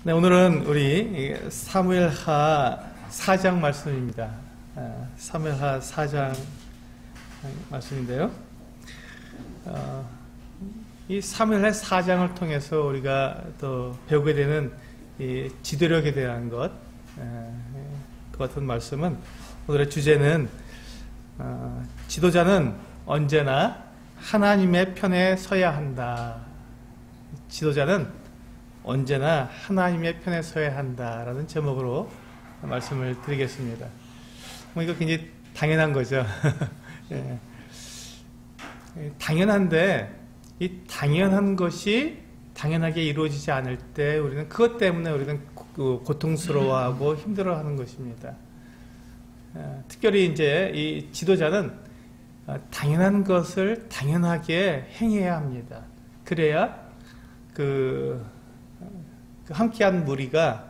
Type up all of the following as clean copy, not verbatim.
네, 오늘은 우리 사무엘하 4장 말씀입니다. 사무엘하 4장 말씀인데요. 이 사무엘하 4장을 통해서 우리가 또 배우게 되는 이 지도력에 대한 것, 그 같은 말씀은 오늘의 주제는 지도자는 언제나 하나님의 편에 서야 한다. 지도자는 언제나 하나님의 편에 서야 한다라는 제목으로 말씀을 드리겠습니다. 이거 굉장히 당연한 거죠. 예. 당연한데 이 당연한 것이 당연하게 이루어지지 않을 때 우리는 그것 때문에 우리는 고통스러워하고 힘들어하는 것입니다. 특별히 이제 이 지도자는 당연한 것을 당연하게 행해야 합니다. 그래야 함께한 무리가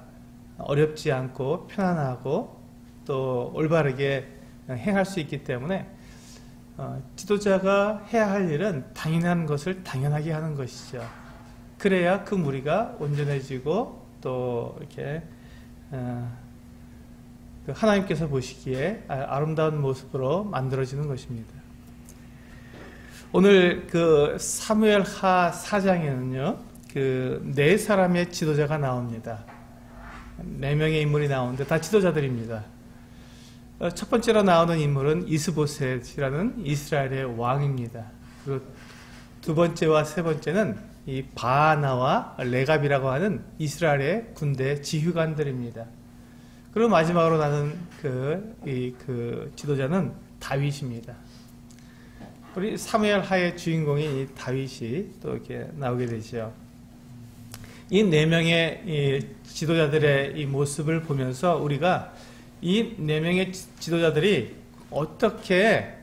어렵지 않고 편안하고 또 올바르게 행할 수 있기 때문에 지도자가 해야 할 일은 당연한 것을 당연하게 하는 것이죠. 그래야 그 무리가 온전해지고 또 이렇게 하나님께서 보시기에 아름다운 모습으로 만들어지는 것입니다. 오늘 사무엘하 4장에는요, 네 사람의 지도자가 나옵니다. 4명의 인물이 나오는데 다 지도자들입니다. 첫 번째로 나오는 인물은 이스보셋이라는 이스라엘의 왕입니다. 그리고 두 번째와 세 번째는 이 바하나와 레갑이라고 하는 이스라엘의 군대 지휘관들입니다. 그리고 마지막으로 나는 그 지도자는 다윗입니다. 우리 사무엘하의 주인공인 이 다윗이 또 이렇게 나오게 되죠. 이 4명의 이 지도자들의 이 모습을 보면서 우리가 이 4명의 지도자들이 어떻게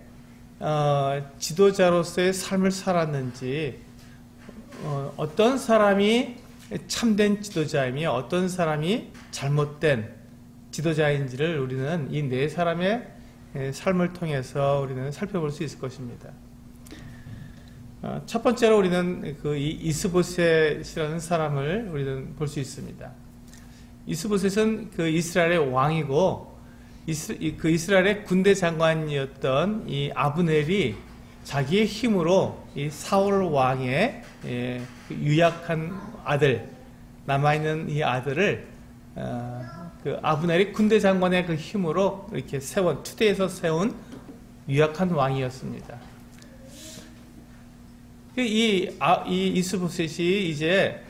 지도자로서의 삶을 살았는지, 어떤 사람이 참된 지도자이며 어떤 사람이 잘못된 지도자인지를 우리는 이 4사람의 삶을 통해서 우리는 살펴볼 수 있을 것입니다. 첫 번째로 우리는 이 이스보셋이라는 사람을 우리는 볼 수 있습니다. 이스보셋은 이스라엘의 왕이고 이스라엘의 군대 장관이었던 이 아브넬이 자기의 힘으로 이 사울 왕의 유약한 아들, 남아있는 이 아들을 아브넬이 군대 장관의 그 힘으로 이렇게 투대에서 세운 유약한 왕이었습니다. 이 이스보셋이 이제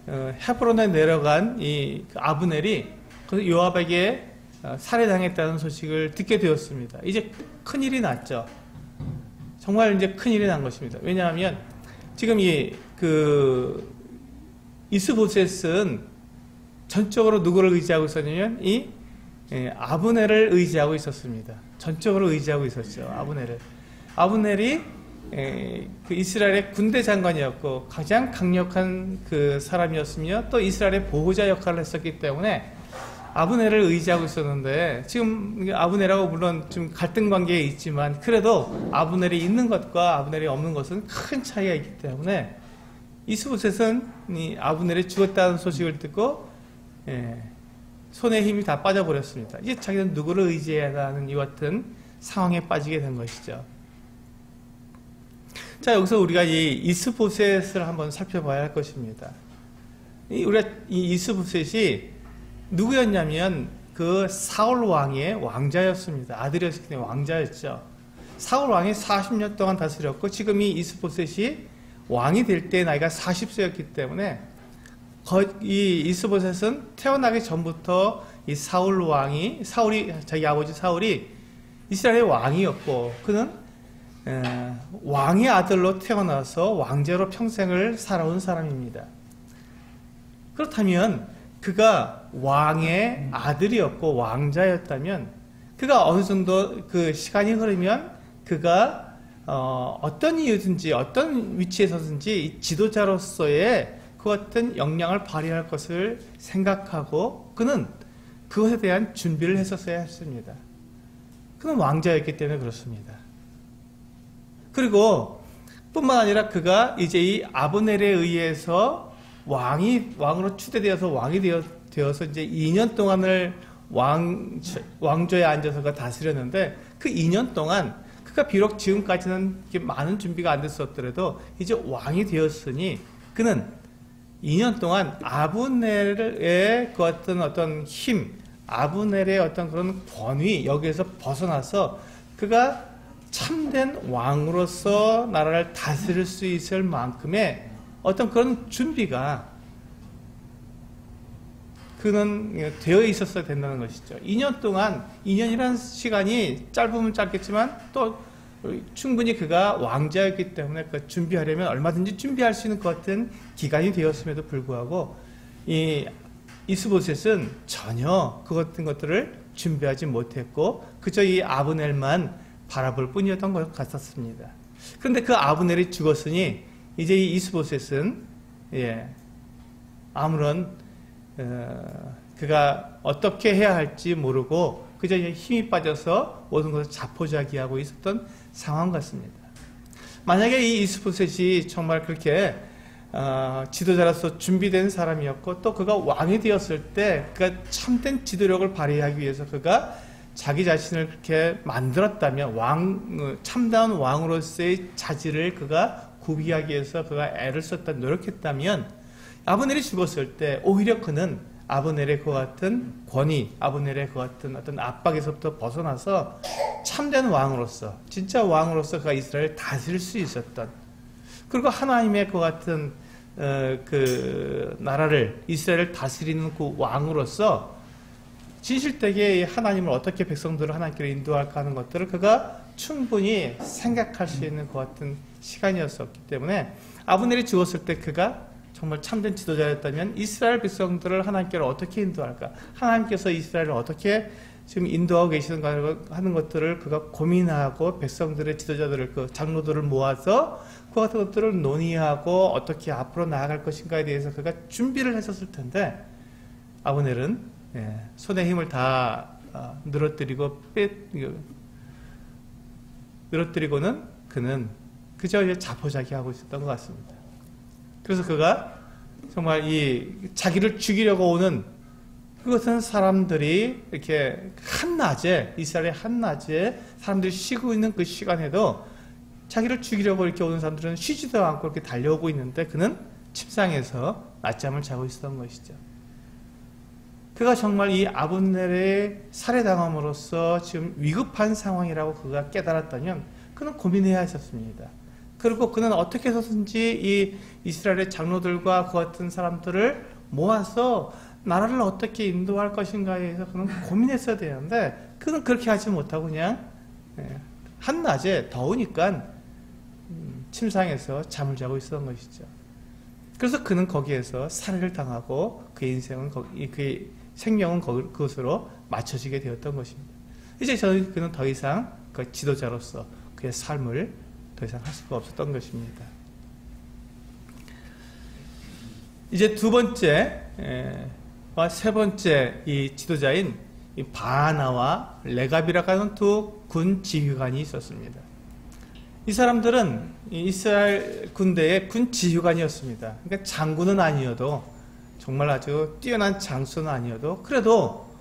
헤브론에 내려간 이 아브넬이 요압에게 살해당했다는 소식을 듣게 되었습니다. 이제 큰일이 났죠. 정말 이제 큰일이 난 것입니다. 왜냐하면 지금 이스보셋은 전적으로 누구를 의지하고 있었냐면 아브넬을 의지하고 있었습니다. 전적으로 의지하고 있었죠. 아브넬이 이스라엘의 군대 장관이었고 가장 강력한 사람이었으며 또 이스라엘의 보호자 역할을 했었기 때문에 아브넬을 의지하고 있었는데, 지금 아브넬하고 물론 좀 갈등 관계에 있지만 그래도 아브넬이 있는 것과 아브넬이 없는 것은 큰 차이가 있기 때문에 이스보셋은 아브넬이 죽었다는 소식을 듣고 손에 힘이 다 빠져버렸습니다. 이제 자기는 누구를 의지해야 하는 이 같은 상황에 빠지게 된 것이죠. 자, 여기서 우리가 이 이스보셋을 한번 살펴봐야 할 것입니다. 우리가 이 이스보셋이 누구였냐면 사울 왕의 왕자였습니다. 아들이었기 때문에 왕자였죠. 사울 왕이 40년 동안 다스렸고 지금 이 이스보셋이 왕이 될 때 나이가 40세였기 때문에 이 이스보셋은 태어나기 전부터 이 자기 아버지 사울이 이스라엘의 왕이었고 그는 왕의 아들로 태어나서 왕제로 평생을 살아온 사람입니다. 그렇다면 그가 왕의 아들이었고 왕자였다면 그가 어느 정도 시간이 흐르면 그가 어떤 이유든지 어떤 위치에 서든지 지도자로서의 그 어떤 역량을 발휘할 것을 생각하고 그는 그것에 대한 준비를 했었어야 했습니다. 그는 왕자였기 때문에 그렇습니다. 그리고 뿐만 아니라 그가 이제 이 아브넬에 의해서 왕으로 추대되어서 왕이 되어서 이제 2년 동안을 왕조에 앉아서 그가 다스렸는데, 그 2년 동안 그가 비록 지금까지는 많은 준비가 안 됐었더라도 이제 왕이 되었으니 그는 2년 동안 아브넬의 그 어떤 힘, 아브넬의 어떤 그런 권위, 여기에서 벗어나서 그가 참된 왕으로서 나라를 다스릴 수 있을 만큼의 어떤 그런 준비가 그는 되어 있었어야 된다는 것이죠. 2년 동안, 2년이라는 시간이 짧으면 짧겠지만 또 충분히 그가 왕자였기 때문에 그 준비하려면 얼마든지 준비할 수 있는 것 같은 기간이 되었음에도 불구하고 이 이스보셋은 전혀 그 같은 것들을 준비하지 못했고 그저 이 아브넬만 바라볼 뿐이었던 것 같았습니다. 그런데 그 아브넬이 죽었으니 이제 이 이스보셋은 아무런 그가 어떻게 해야 할지 모르고 그저 힘이 빠져서 모든 것을 자포자기하고 있었던 상황 같습니다. 만약에 이 이스보셋이 정말 그렇게 지도자로서 준비된 사람이었고 또 그가 왕이 되었을 때 그가 참된 지도력을 발휘하기 위해서 그가 자기 자신을 그렇게 만들었다면 참다운 왕으로서의 자질을 그가 구비하기 위해서 그가 애를 썼다 노력했다면 아브넬이 죽었을 때 오히려 그는 아브넬의 그 같은 권위, 아브넬의 그 같은 어떤 압박에서부터 벗어나서 참된 왕으로서, 진짜 왕으로서 그가 이스라엘을 다스릴 수 있었던, 그리고 하나님의 그 같은 그 나라를, 이스라엘을 다스리는 그 왕으로서 진실되게 하나님을 어떻게 백성들을 하나님께로 인도할까 하는 것들을 그가 충분히 생각할 수 있는 그 같은 시간이었었기 때문에 아브넬이 죽었을 때 그가 정말 참된 지도자였다면 이스라엘 백성들을 하나님께로 어떻게 인도할까? 하나님께서 이스라엘을 어떻게 지금 인도하고 계시는가 하는 것들을 그가 고민하고 백성들의 지도자들을, 그 장로들을 모아서 그 같은 것들을 논의하고 어떻게 앞으로 나아갈 것인가에 대해서 그가 준비를 했었을 텐데 아브넬은 손에 힘을 다 늘어뜨리고는 그는 그저 자포자기하고 있었던 것 같습니다. 그래서 그가 정말 이 자기를 죽이려고 오는 그것은 사람들이 이렇게 한낮에, 이스라엘의 한낮에 사람들이 쉬고 있는 그 시간에도 자기를 죽이려고 이렇게 오는 사람들은 쉬지도 않고 이렇게 달려오고 있는데 그는 침상에서 낮잠을 자고 있었던 것이죠. 그가 정말 이 아브넬의 살해당함으로써 지금 위급한 상황이라고 그가 깨달았다면 그는 고민해야 했었습니다. 그리고 그는 어떻게 해서든지 이 이스라엘의 장로들과 그 같은 사람들을 모아서 나라를 어떻게 인도할 것인가에 대해서 그는 고민했어야 되는데 그는 그렇게 하지 못하고 그냥 한낮에 더우니까 침상에서 잠을 자고 있었던 것이죠. 그래서 그는 거기에서 살해를 당하고 그의 인생은 그의 생명은 그것으로 맞춰지게 되었던 것입니다. 이제 그는 더 이상 그 지도자로서 그의 삶을 더 이상 할 수가 없었던 것입니다. 이제 두 번째와 세 번째 이 지도자인 이 바하나와 레갑이라고 하는 두 군 지휘관이 있었습니다. 이 사람들은 이스라엘 군대의 군 지휘관이었습니다. 그러니까 장군은 아니어도 정말 아주 뛰어난 장수는 아니어도 그래도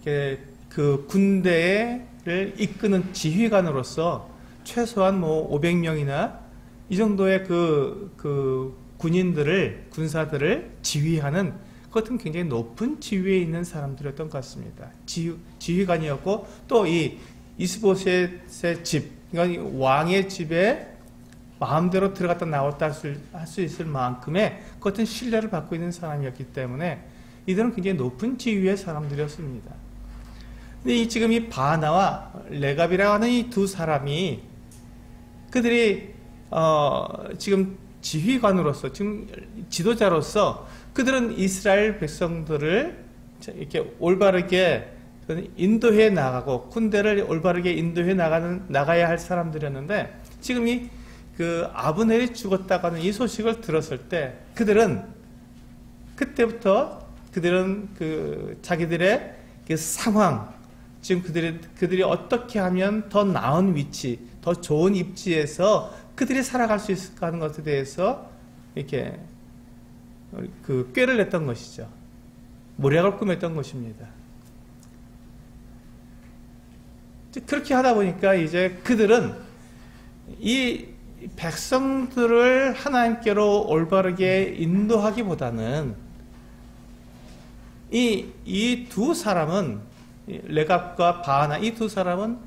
그 군대를 이끄는 지휘관으로서 최소한 500명이나 이 정도의 그 군사들을 지휘하는 그것은 굉장히 높은 지위에 있는 사람들이었던 것 같습니다. 지휘관이었고 또 이 이스보셋의 집, 그러니까 왕의 집에 마음대로 들어갔다 나왔다 할 수 있을 만큼의 그것은 신뢰를 받고 있는 사람이었기 때문에 이들은 굉장히 높은 지위의 사람들이었습니다. 근데 지금 이 바하나와 레갑이라고 하는 이 두 사람이 그들이 지금 지휘관으로서, 지금 지도자로서 그들은 이스라엘 백성들을 이렇게 올바르게 인도해 나가고 군대를 올바르게 인도해 나가야 할 사람들이었는데 지금 그 아브넬이 죽었다고 하는 이 소식을 들었을 때 그때부터 그들은 그 자기들의 그 상황, 지금 그들이 어떻게 하면 더 나은 위치, 더 좋은 입지에서 그들이 살아갈 수 있을까 하는 것에 대해서 이렇게 그 꾀를 냈던 것이죠. 모략을 꾸몄던 것입니다. 그렇게 하다 보니까 이제 그들은 이 백성들을 하나님께로 올바르게 인도하기보다는 이 두 사람은, 레갑과 바하나, 이 두 사람은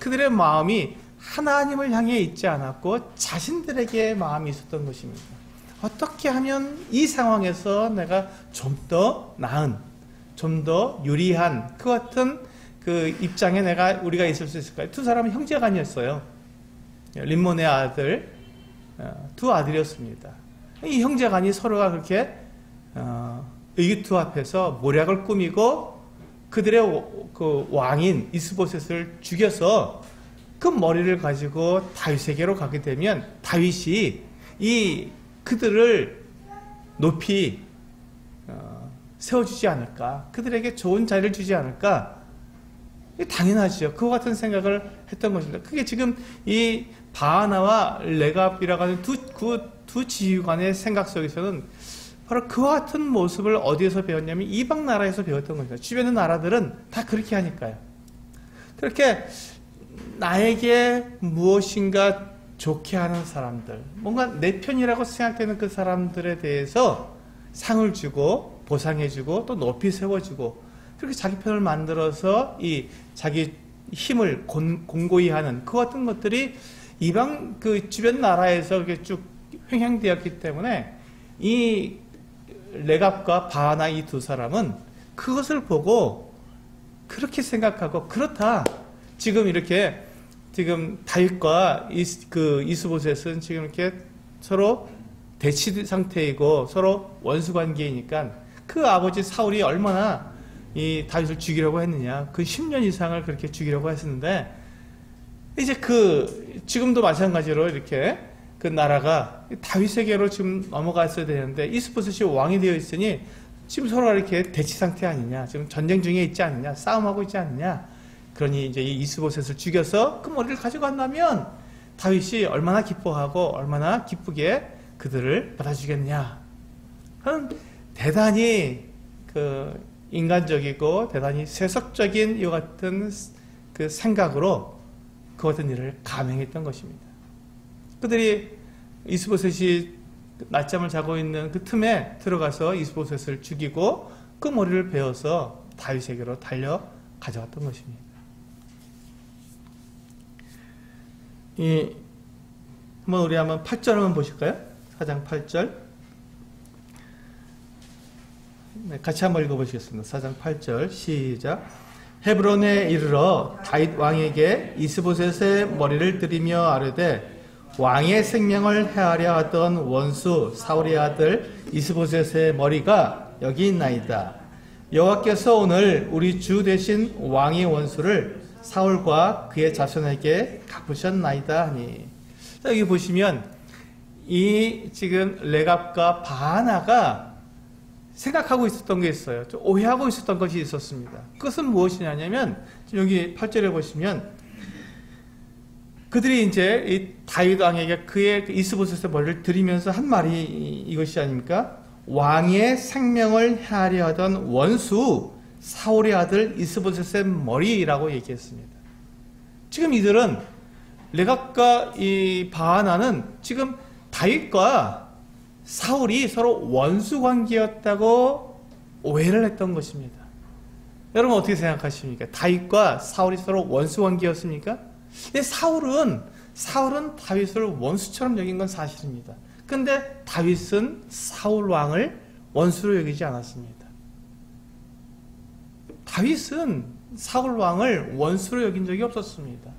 그들의 마음이 하나님을 향해 있지 않았고 자신들에게 마음이 있었던 것입니다. 어떻게 하면 이 상황에서 내가 좀 더 나은, 좀 더 유리한 그 같은 그 입장에 우리가 있을 수 있을까요? 두 사람은 형제간이었어요. 림몬의 아들, 두 아들이었습니다. 이 형제간이 서로가 그렇게 의기투합해서 모략을 꾸미고 그들의 그 왕인 이스보셋을 죽여서 그 머리를 가지고 다윗에게로 가게 되면 다윗이 그들을 높이 세워주지 않을까, 그들에게 좋은 자리를 주지 않을까, 당연하죠. 그와 같은 생각을 했던 것입니다. 그게 지금 이 바하나와 레갑이라고 하는 두 지휘관의 생각 속에서는 바로 그와 같은 모습을 어디에서 배웠냐면 이방 나라에서 배웠던 겁니다. 주변의 나라들은 다 그렇게 하니까요. 그렇게 나에게 무엇인가 좋게 하는 사람들, 뭔가 내 편이라고 생각되는 그 사람들에 대해서 상을 주고 보상해주고 또 높이 세워주고, 그렇게 자기 편을 만들어서 이 자기 힘을 공고히 하는 그 같은 것들이 이방 그 주변 나라에서 이렇게 쭉 횡행되었기 때문에 이 레갑과 바하나 이 두 사람은 그것을 보고 그렇게 생각하고, 그렇다, 지금 이렇게 지금 다윗과 이스보셋은 지금 이렇게 서로 대치 상태이고 서로 원수 관계이니까 그 아버지 사울이 얼마나 이 다윗을 죽이려고 했느냐, 그 10년 이상을 그렇게 죽이려고 했었는데, 이제 지금도 마찬가지로 이렇게 그 나라가 다윗에게로 지금 넘어갔어야 되는데 이스보셋이 왕이 되어 있으니 지금 서로 이렇게 대치 상태 아니냐, 지금 전쟁 중에 있지 않느냐, 싸움하고 있지 않느냐. 그러니 이제 이 이스보셋을 죽여서 그 머리를 가져간다면 다윗이 얼마나 기뻐하고 얼마나 기쁘게 그들을 받아주겠느냐. 그런 대단히 인간적이고 대단히 세속적인 이와 같은 그 생각으로 그 같은 일을 감행했던 것입니다. 그들이 이스보셋이 낮잠을 자고 있는 그 틈에 들어가서 이스보셋을 죽이고 그 머리를 베어서 다윗에게로 달려 가져갔던 것입니다. 한번 8절 한번 보실까요? 4장 8절. 네, 같이 한번 읽어보시겠습니다. 4장 8절 시작. 헤브론에 이르러 다윗 왕에게 이스보셋의 머리를 들이며 아뢰되 왕의 생명을 해하려 하던 원수 사울의 아들 이스보셋의 머리가 여기 있나이다. 여호와께서 오늘 우리 주 대신 왕의 원수를 사울과 그의 자손에게 갚으셨나이다 하니. 여기 보시면 이 지금 레갑과 바하나가 생각하고 있었던 게 있어요. 좀 오해하고 있었던 것이 있었습니다. 그것은 무엇이냐면 여기 8절에 보시면 그들이 이제 이 다윗 왕에게 그의 이스보셋의 머리를 들이면서 한 말이 이것이 아닙니까? 왕의 생명을 해하려 하던 원수 사울의 아들 이스보셋의 머리라고 얘기했습니다. 지금 이들은 레갑과 이 바하나는 지금 다윗과 사울이 서로 원수 관계였다고 오해를 했던 것입니다. 여러분 어떻게 생각하십니까? 다윗과 사울이 서로 원수 관계였습니까? 근데 사울은 다윗을 원수처럼 여긴 건 사실입니다. 근데 다윗은 사울 왕을 원수로 여기지 않았습니다. 다윗은 사울 왕을 원수로 여긴 적이 없었습니다.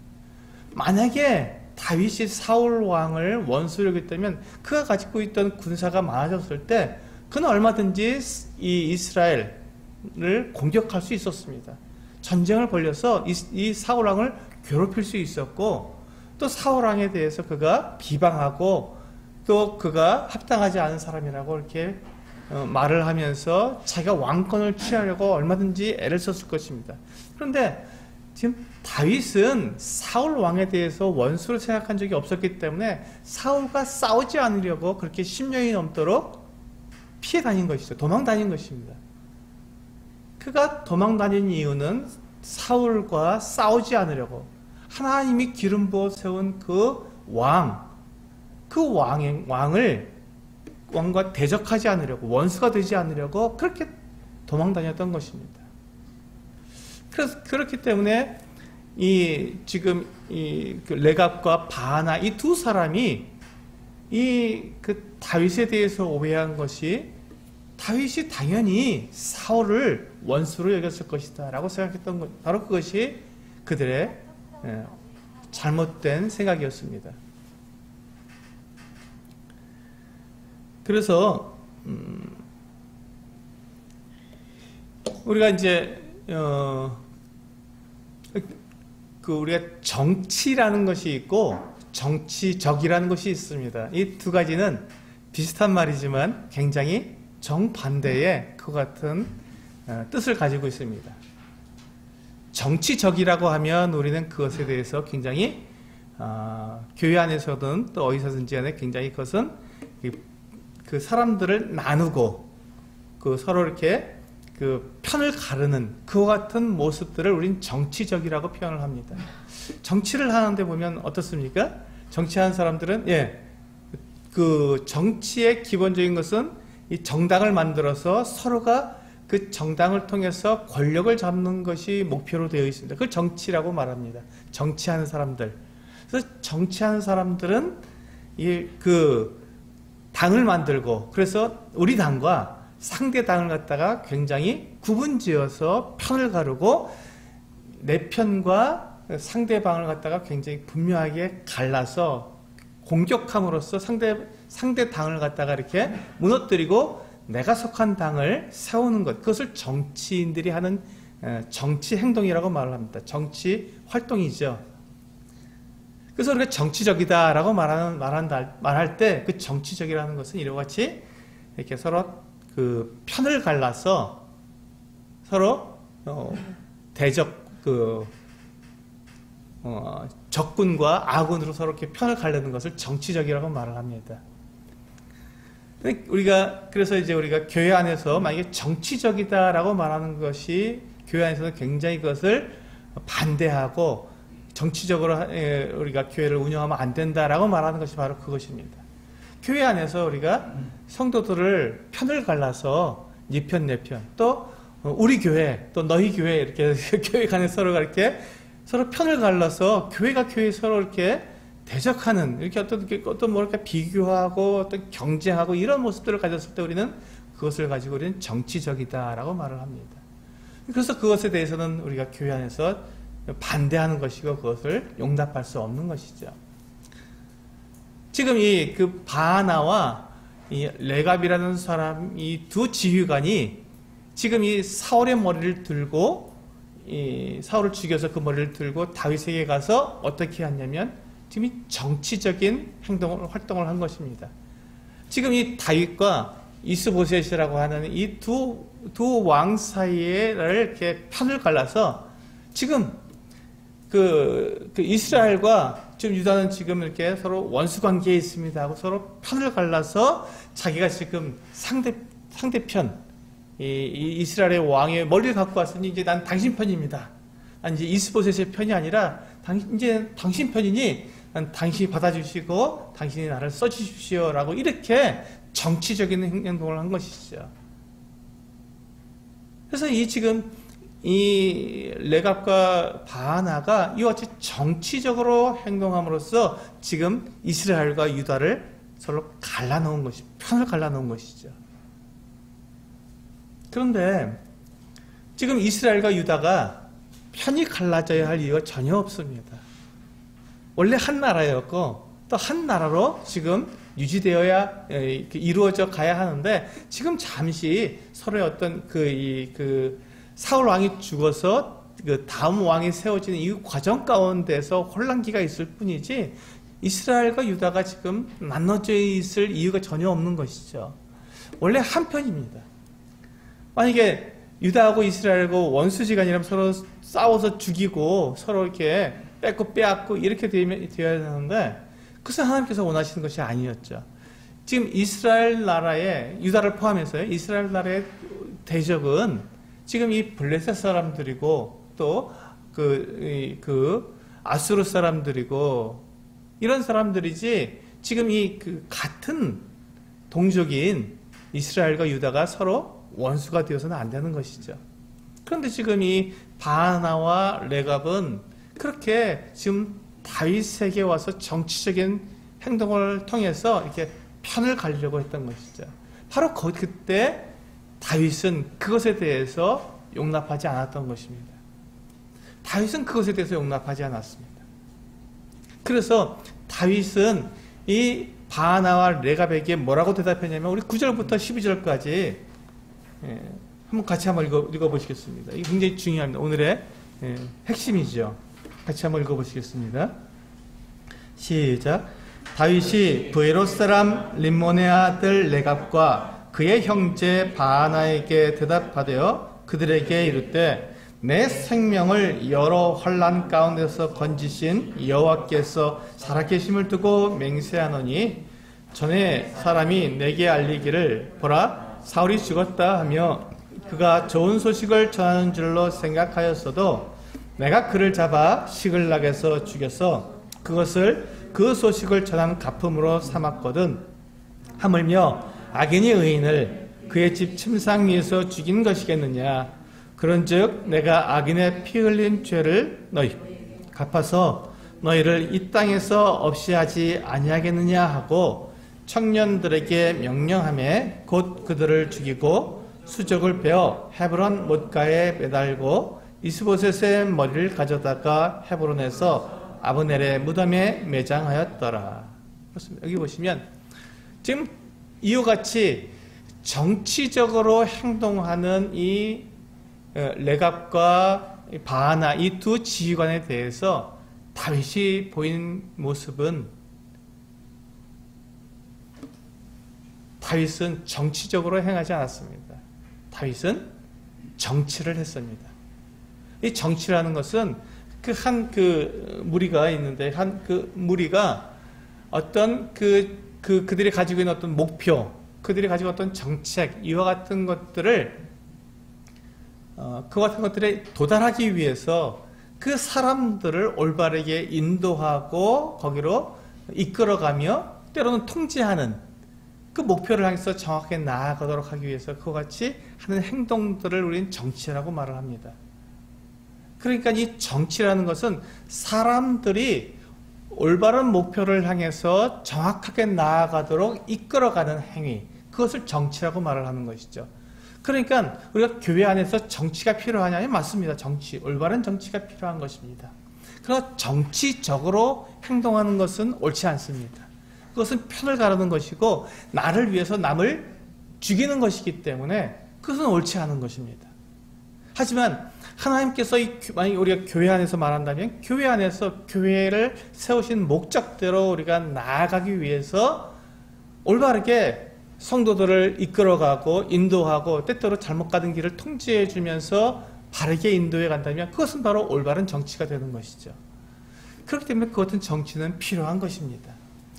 만약에 다윗이 사울 왕을 원수로 여겼다면 그가 가지고 있던 군사가 많아졌을 때 그는 얼마든지 이 이스라엘을 공격할 수 있었습니다. 전쟁을 벌여서 이 사울 왕을 괴롭힐 수 있었고, 또 사울 왕에 대해서 그가 비방하고 또 그가 합당하지 않은 사람이라고 이렇게 말을 하면서 자기가 왕권을 취하려고 얼마든지 애를 썼을 것입니다. 그런데 지금 다윗은 사울 왕에 대해서 원수로 생각한 적이 없었기 때문에 사울과 싸우지 않으려고 그렇게 10년이 넘도록 피해 다닌 것이죠. 도망 다닌 것입니다. 그가 도망 다닌 이유는 사울과 싸우지 않으려고, 하나님이 기름 부어 세운 그 왕과 대적하지 않으려고, 원수가 되지 않으려고 그렇게 도망 다녔던 것입니다. 그래서 그렇기 때문에 지금 그 레갑과 바하나 이 두 사람이 그 다윗에 대해서 오해한 것이, 다윗이 당연히 사울을 원수로 여겼을 것이다 라고 생각했던 것, 바로 그것이 그들의 잘못된 생각이었습니다. 그래서 우리가 이제 우리가 정치라는 것이 있고 정치적이라는 것이 있습니다. 이 두 가지는 비슷한 말이지만 굉장히 정반대의 그 같은 뜻을 가지고 있습니다. 정치적이라고 하면 우리는 그것에 대해서 굉장히 교회 안에서든 또 어디서든지 간에 굉장히 그것은 그 사람들을 나누고 그 서로 이렇게 그 편을 가르는 그와 같은 모습들을 우린 정치적이라고 표현을 합니다. 정치를 하는데 보면 어떻습니까? 정치하는 사람들은 그 정치의 기본적인 것은 이 정당을 만들어서 서로가 그 정당을 통해서 권력을 잡는 것이 목표로 되어 있습니다. 그걸 정치라고 말합니다. 정치하는 사람들. 그래서 정치하는 사람들은 그 당을 만들고, 그래서 우리 당과 상대 당을 갖다가 굉장히 구분지어서 편을 가르고 내 편과 상대방을 갖다가 굉장히 분명하게 갈라서 공격함으로써 상대 당을 갖다가 이렇게 무너뜨리고 내가 속한 당을 세우는 것, 그것을 정치인들이 하는 정치 행동이라고 말을 합니다. 정치 활동이죠. 그래서 우리가 정치적이다라고 말할 때 그 정치적이라는 것은 이와 같이 이렇게 서로 그 편을 갈라서 서로 적군과 아군으로 서로 이렇게 편을 가르는 것을 정치적이라고 말을 합니다. 그래서 이제 우리가 교회 안에서 만약에 정치적이다라고 말하는 것이 교회 안에서는 굉장히 그것을 반대하고 정치적으로 우리가 교회를 운영하면 안 된다라고 말하는 것이 바로 그것입니다. 교회 안에서 우리가 성도들을 편을 갈라서 네 편, 내 편, 또 우리 교회, 또 너희 교회 이렇게 교회 간에 서로가 이렇게 서로 편을 갈라서 교회가 교회 서로 이렇게 대적하는, 이렇게 어떤 뭐랄까 비교하고 어떤 경쟁하고 이런 모습들을 가졌을 때 우리는 그것을 가지고 우리는 정치적이다라고 말을 합니다. 그래서 그것에 대해서는 우리가 교회 안에서 반대하는 것이고 그것을 용납할 수 없는 것이죠. 지금 그 바하나와 이 레갑이라는 사람, 이 두 지휘관이 지금 이 사울의 머리를 들고 사울을 죽여서 그 머리를 들고 다윗에게 가서 어떻게 했냐면 지금 이 정치적인 활동을 한 것입니다. 지금 이 다윗과 이스보셋이라고 하는 이 두 왕 사이에를 이렇게 편을 갈라서 지금 그 이스라엘과 지금 유다는 지금 이렇게 서로 원수 관계에 있습니다 하고 서로 편을 갈라서 자기가 지금 상대편 이 이스라엘의 왕의 머리를 갖고 왔으니 이제 난 당신 편입니다. 난 이제 이스보셋의 편이 아니라 이제 당신 편이니 난 당신이 받아주시고 당신이 나를 써주십시오라고 이렇게 정치적인 행동을 한 것이죠. 그래서 지금 이 레갑과 바하나가 이와 같이 정치적으로 행동함으로써 지금 이스라엘과 유다를 서로 갈라놓은 것이, 편을 갈라놓은 것이죠. 그런데 지금 이스라엘과 유다가 편이 갈라져야 할 이유가 전혀 없습니다. 원래 한 나라였고 또 한 나라로 지금 유지되어야 이루어져 가야 하는데 지금 잠시 서로의 어떤 사울 왕이 죽어서 그 다음 왕이 세워지는 이 과정 가운데서 혼란기가 있을 뿐이지 이스라엘과 유다가 지금 나눠져 있을 이유가 전혀 없는 것이죠. 원래 한 편입니다. 만약에 유다하고 이스라엘하고 원수지간이라면 서로 싸워서 죽이고 서로 이렇게 뺏고 빼앗고 이렇게 되어야 되는데 그것은 하나님께서 원하시는 것이 아니었죠. 지금 이스라엘 나라의, 유다를 포함해서요, 이스라엘 나라의 대적은 지금 이 블레셋 사람들이고 또 아수르 사람들이고 이런 사람들이지, 지금 같은 동족인 이스라엘과 유다가 서로 원수가 되어서는 안 되는 것이죠. 그런데 지금 이 바하나와 레갑은 그렇게 지금 다윗에게 와서 정치적인 행동을 통해서 이렇게 편을 가리려고 했던 것이죠. 바로 그때 다윗은 그것에 대해서 용납하지 않았던 것입니다. 다윗은 그것에 대해서 용납하지 않았습니다. 그래서 다윗은 이 바하나와 레갑에게 뭐라고 대답했냐면, 우리 9절부터 12절까지 한번 같이 한번 읽어보시겠습니다. 이게 굉장히 중요합니다. 오늘의 핵심이죠. 같이 한번 읽어보시겠습니다. 시작. 다윗이 브에롯 사람 림몬의 아들 레갑과 그의 형제 바하나에게 대답하되어 그들에게 이르되, 내 생명을 여러 환난 가운데서 건지신 여호와께서 살아계심을 두고 맹세하노니, 전에 사람이 내게 알리기를 보라 사울이 죽었다 하며 그가 좋은 소식을 전하는 줄로 생각하였어도 내가 그를 잡아 시글락에서 죽여서 그것을 그 소식을 전한 가품으로 삼았거든. 하물며 악인이 의인을 그의 집 침상 위에서 죽인 것이겠느냐. 그런즉 내가 악인의 피 흘린 죄를 너희 갚아서 너희를 이 땅에서 없이 하지 아니하겠느냐 하고 청년들에게 명령하매 곧 그들을 죽이고 수족을 베어 헤브론 못가에 매달고 이스보셋의 머리를 가져다가 헤브론에서 아브넬의 무덤에 매장하였더라. 그렇습니다. 여기 보시면 지금 이와 같이 정치적으로 행동하는 이 레갑과 바하나, 이 두 지휘관에 대해서 다윗이 보인 모습은, 다윗은 정치적으로 행하지 않았습니다. 다윗은 정치를 했습니다. 이 정치라는 것은 무리가 있는데, 무리가 어떤 그들이 가지고 있는 어떤 목표, 그들이 가지고 어떤 정책, 이와 같은 것들을 것들에 도달하기 위해서 그 사람들을 올바르게 인도하고 거기로 이끌어가며 때로는 통제하는 그 목표를 향해서 정확하게 나아가도록 하기 위해서 그와 같이 하는 행동들을 우리는 정치라고 말을 합니다. 그러니까 이 정치라는 것은 사람들이 올바른 목표를 향해서 정확하게 나아가도록 이끌어가는 행위, 그것을 정치라고 말을 하는 것이죠. 그러니까 우리가 교회 안에서 정치가 필요하냐? 맞습니다. 정치, 올바른 정치가 필요한 것입니다. 그러나 정치적으로 행동하는 것은 옳지 않습니다. 그것은 편을 가르는 것이고 나를 위해서 남을 죽이는 것이기 때문에 그것은 옳지 않은 것입니다. 하지만 하나님께서 만약 우리가 교회 안에서 말한다면 교회 안에서 교회를 세우신 목적대로 우리가 나아가기 위해서 올바르게 성도들을 이끌어가고 인도하고 때때로 잘못 가던 길을 통제해 주면서 바르게 인도해 간다면 그것은 바로 올바른 정치가 되는 것이죠. 그렇기 때문에 그 같은 정치는 필요한 것입니다.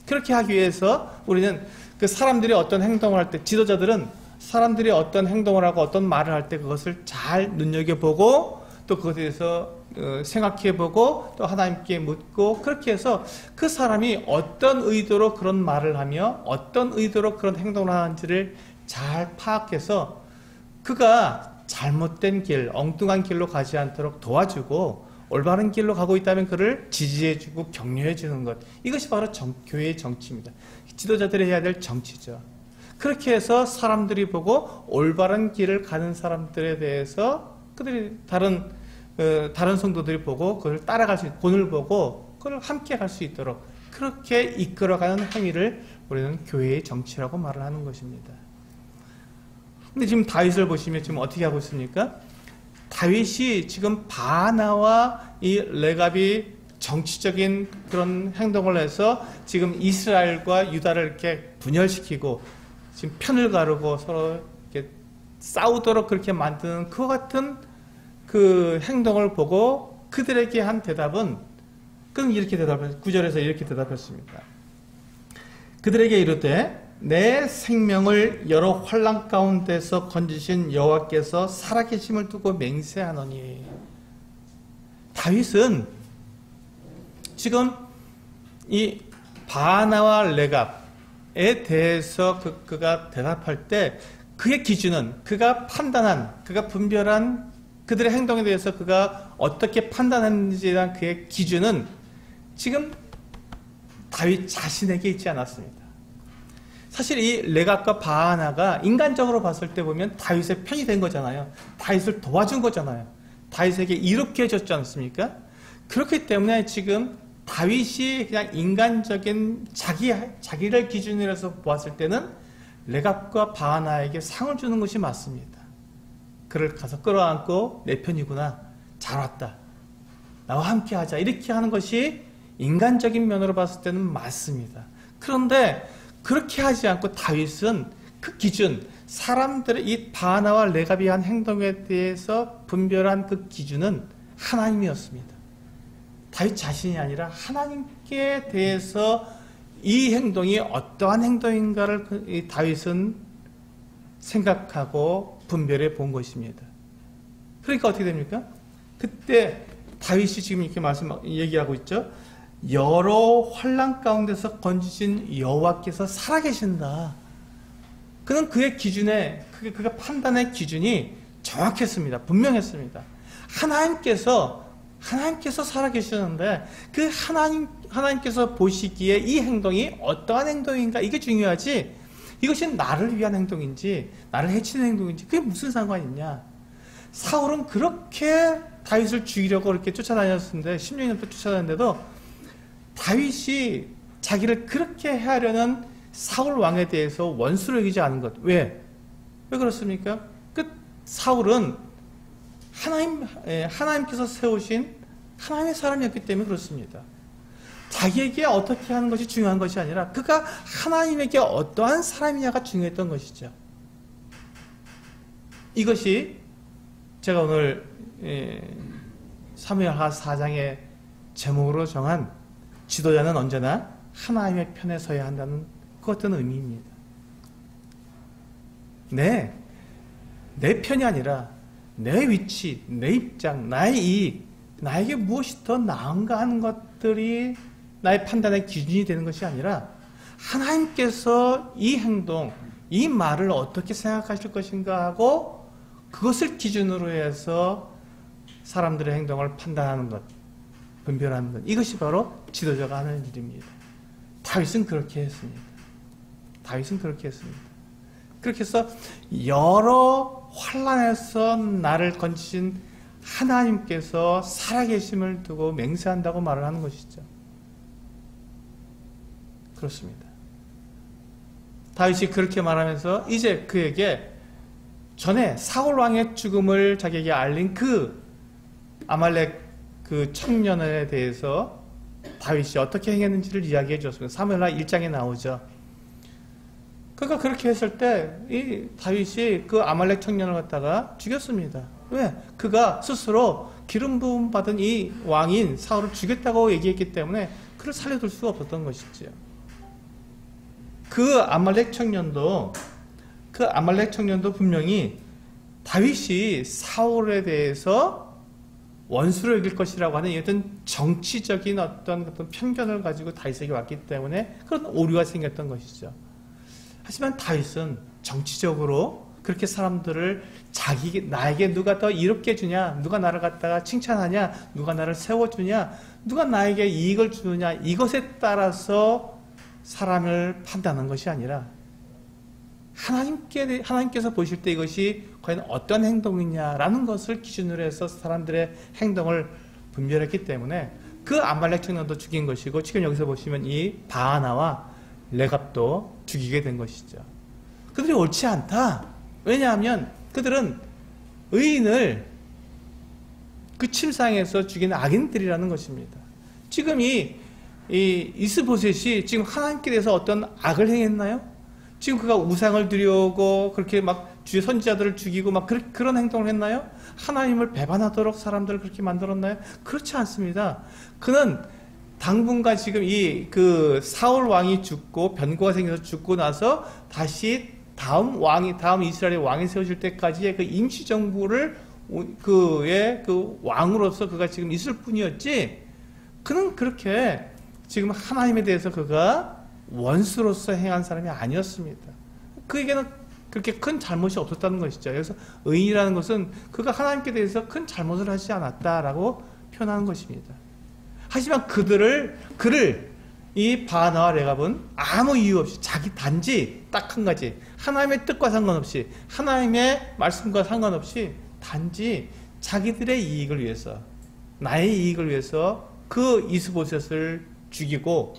그렇게 하기 위해서 우리는 그 사람들이 어떤 행동을 할 때, 지도자들은 사람들이 어떤 행동을 하고 어떤 말을 할 때 그것을 잘 눈여겨보고 또 그것에 대해서 생각해보고 또 하나님께 묻고, 그렇게 해서 그 사람이 어떤 의도로 그런 말을 하며 어떤 의도로 그런 행동을 하는지를 잘 파악해서 그가 잘못된 길, 엉뚱한 길로 가지 않도록 도와주고 올바른 길로 가고 있다면 그를 지지해주고 격려해주는 것, 이것이 바로 교회의 정치입니다. 지도자들이 해야 될 정치죠. 그렇게 해서 사람들이 보고 올바른 길을 가는 사람들에 대해서 그들이 다른 성도들이 보고 그걸 따라갈 수 있고, 본을 보고 그걸 함께 갈 수 있도록 그렇게 이끌어가는 행위를 우리는 교회의 정치라고 말을 하는 것입니다. 근데 지금 다윗을 보시면 지금 어떻게 하고 있습니까? 다윗이 지금 바하나와 이 레갑이 정치적인 그런 행동을 해서 지금 이스라엘과 유다를 이렇게 분열시키고 지금 편을 가르고 서로 이렇게 싸우도록 그렇게 만드는 그와 같은 그 행동을 보고 그들에게 한 대답은, 그는 이렇게 9절에서 이렇게 대답했습니다. 그들에게 이르되 내 생명을 여러 환난 가운데서 건지신 여호와께서 살아계심을 두고 맹세하노니. 다윗은 지금 이 바나와 레갑에 대해서 그가 대답할 때 그의 기준은 그가 판단한, 그가 분별한 그들의 행동에 대해서 그가 어떻게 판단했는지에 대한 그의 기준은 지금 다윗 자신에게 있지 않았습니다. 사실 이 레갑과 바하나가 인간적으로 봤을 때 보면 다윗의 편이 된 거잖아요. 다윗을 도와준 거잖아요. 다윗에게 이롭게 해줬지 않습니까? 그렇기 때문에 지금 다윗이 그냥 인간적인 자기를 기준으로 해서 보았을 때는 레갑과 바하나에게 상을 주는 것이 맞습니다. 그를 가서 끌어안고 내 편이구나. 잘 왔다. 나와 함께 하자. 이렇게 하는 것이 인간적인 면으로 봤을 때는 맞습니다. 그런데 그렇게 하지 않고 다윗은 그 기준, 사람들의 이 바나와 레갑이 한 행동에 대해서 분별한 그 기준은 하나님이었습니다. 다윗 자신이 아니라 하나님께 대해서 이 행동이 어떠한 행동인가를 다윗은 생각하고 분별해 본 것입니다. 그러니까 어떻게 됩니까? 그때 다윗이 지금 이렇게 얘기하고 있죠. 여러 환난 가운데서 건지신 여호와께서 살아계신다. 그는 그의 기준에, 그가 판단의 기준이 정확했습니다. 분명했습니다. 하나님께서 살아계시는데 그 하나님께서 보시기에 이 행동이 어떠한 행동인가 이게 중요하지, 이것이 나를 위한 행동인지 나를 해치는 행동인지 그게 무슨 상관이 있냐. 사울은 그렇게 다윗을 죽이려고 그렇게 쫓아다녔는데 10년이 넘게 쫓아다녔는데도 다윗이 자기를 그렇게 해하려는 사울 왕에 대해서 원수로 여기지 않은 것. 왜 그렇습니까? 그 사울은 하나님께서 세우신 하나님의 사람이었기 때문에 그렇습니다. 자기에게 어떻게 하는 것이 중요한 것이 아니라 그가 하나님에게 어떠한 사람이냐가 중요했던 것이죠. 이것이 제가 오늘 사무엘하 4장의 제목으로 정한 지도자는 언제나 하나님의 편에 서야 한다는 그 어떤 의미입니다. 내 편이 아니라 내 위치, 내 입장, 나의 이익, 나에게 무엇이 더 나은가 하는 것들이 나의 판단의 기준이 되는 것이 아니라 하나님께서 이 행동, 이 말을 어떻게 생각하실 것인가 하고 그것을 기준으로 해서 사람들의 행동을 판단하는 것, 분별하는 것, 이것이 바로 지도자가 하는 일입니다. 다윗은 그렇게 했습니다. 그렇게 해서 여러 환난에서 나를 건지신 하나님께서 살아계심을 두고 맹세한다고 말을 하는 것이죠. 그렇습니다. 다윗이 그렇게 말하면서 이제 그에게 전에 사울 왕의 죽음을 자기에게 알린 그 아말렉 그 청년에 대해서 다윗이 어떻게 행했는지를 이야기해 줬습니다. 사무엘하 1장에 나오죠. 그가 그렇게 했을 때 이 다윗이 그 아말렉 청년을 갖다가 죽였습니다. 왜? 그가 스스로 기름 부음 받은 이 왕인 사울을 죽였다고 얘기했기 때문에 그를 살려둘 수가 없었던 것이죠. 그 아말렉 청년도 분명히 다윗이 사울에 대해서 원수로 여길 것이라고 하는 어떤 정치적인 어떤 편견을 가지고 다윗에게 왔기 때문에 그런 오류가 생겼던 것이죠. 하지만 다윗은 정치적으로 그렇게 사람들을 나에게 누가 더 이롭게 주냐, 누가 나를 갖다가 칭찬하냐, 누가 나를 세워주냐, 누가 나에게 이익을 주느냐, 이것에 따라서 사람을 판단하는 것이 아니라 하나님께서 보실 때 이것이 과연 어떤 행동이냐라는 것을 기준으로 해서 사람들의 행동을 분별했기 때문에 그 아말렉 청년도 죽인 것이고, 지금 여기서 보시면 이 바하나와 레갑도 죽이게 된 것이죠. 그들이 옳지 않다. 왜냐하면 그들은 의인을 그 침상에서 죽인 악인들이라는 것입니다. 지금 이 이스보셋이 지금 하나님께 대해서 어떤 악을 행했나요? 지금 그가 우상을 드려오고 그렇게 막 주의 선지자들을 죽이고 막 그런 행동을 했나요? 하나님을 배반하도록 사람들을 그렇게 만들었나요? 그렇지 않습니다. 그는 당분간 지금 이 그 사울 왕이 죽고 변고가 생겨서 죽고 나서 다시 다음 이스라엘의 왕이 세워질 때까지의 그 임시 정부를 그의 그 왕으로서 그가 지금 있을 뿐이었지. 그는 그렇게 지금 하나님에 대해서 그가 원수로서 행한 사람이 아니었습니다. 그에게는 그렇게 큰 잘못이 없었다는 것이죠. 그래서 의인이라는 것은 그가 하나님께 대해서 큰 잘못을 하지 않았다라고 표현하는 것입니다. 하지만 그를 이 바나와 레갑은 아무 이유 없이 자기 단지 딱 한 가지, 하나님의 뜻과 상관없이, 하나님의 말씀과 상관없이 단지 자기들의 이익을 위해서, 나의 이익을 위해서 그 이스보셋을 죽이고,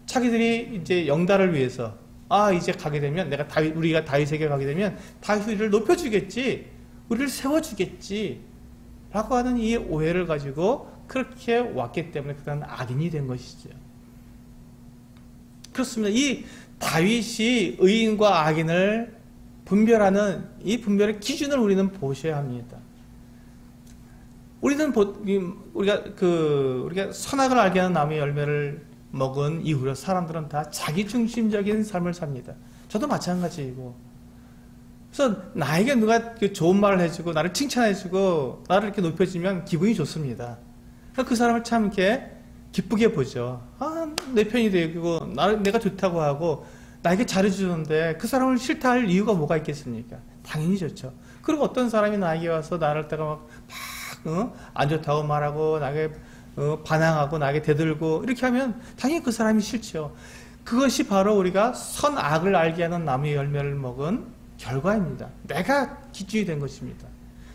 자기들이 이제 영달을 위해서, 이제 가게 되면 우리가 다윗에게 가게 되면 다윗이 우리를 높여주겠지, 우리를 세워주겠지 라고 하는 이 오해를 가지고 그렇게 왔기 때문에 그는 악인이 된 것이죠. 그렇습니다. 이 다윗이 의인과 악인을 분별하는 이 분별의 기준을 우리는 보셔야 합니다. 우리가 선악을 알게 하는 나무의 열매를 먹은 이후로 사람들은 다 자기중심적인 삶을 삽니다. 저도 마찬가지이고. 그래서 나에게 누가 좋은 말을 해주고 나를 칭찬해주고 나를 이렇게 높여주면 기분이 좋습니다. 그 사람을 참 이렇게 기쁘게 보죠. 내 편이 되고 내가 좋다고 하고 나에게 잘해주는데 그 사람을 싫다 할 이유가 뭐가 있겠습니까? 당연히 좋죠. 그리고 어떤 사람이 나에게 와서 나를 때가 안 좋다고 말하고 나에게 반항하고 나에게 대들고 이렇게 하면 당연히 그 사람이 싫죠. 그것이 바로 우리가 선악을 알게 하는 나무의 열매를 먹은 결과입니다. 내가 기준이 된 것입니다.